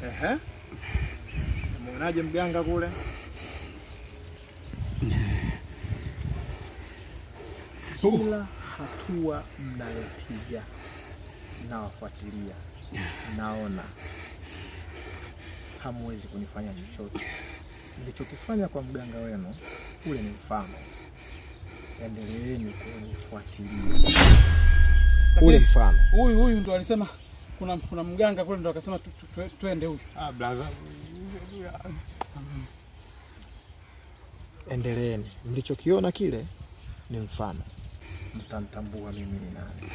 Ehe. Muonaje mganga kule? Kila hatua mnayopiga nawafuatilia. Naona hamwezi kunifanya chochote. Nilichokifanya kwa mganga wenu ule ni mfano. Endeleeni kunifuatilia. Ule mfano. Huyu ndo alisema kuna mganga kule ndo akasema twende huyu. Blaza. Endeleeni. Mlichokiona kile ni mfano. Mtamtambua mimi ni nani.